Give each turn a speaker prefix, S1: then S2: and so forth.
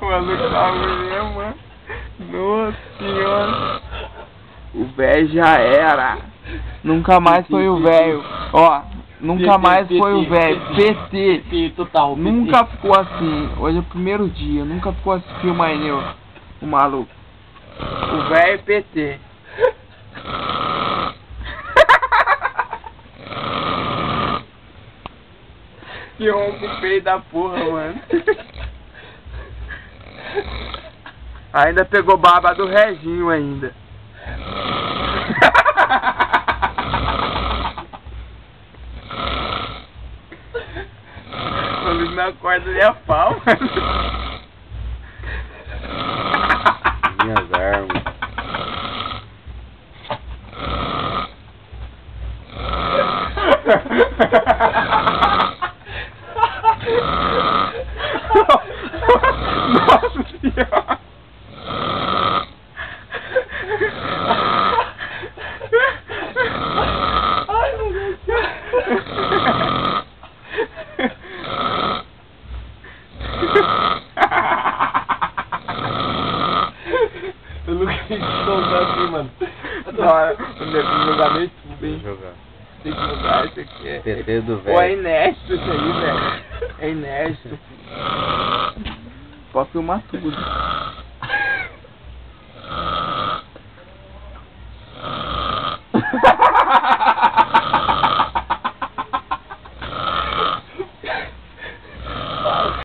S1: O maluco tá mesmo, mano. Nossa senhora. O velho já era. Nunca mais foi o velho. Ó, nunca mais foi o velho. PT.
S2: Total.
S1: Nunca ficou assim. Hoje é o primeiro dia. Nunca ficou assim, filma aí, o maluco. O velho PT. Que ronco feio da porra, mano. Ainda pegou barba do Reginho ainda. O Luiz na corda de a pau, mano.
S2: Minhas armas.
S1: Nossa senhora.
S2: Ai, meu Deus do céu. Eu não quis soltar assim, mano.
S1: Agora, tem que jogar meio tudo, hein?
S2: Jogar.
S1: Tem que jogar isso aqui.
S2: PT do
S1: Pô, é
S2: velho.
S1: inédito isso aí, velho. É inédito. Pode filmar tudo.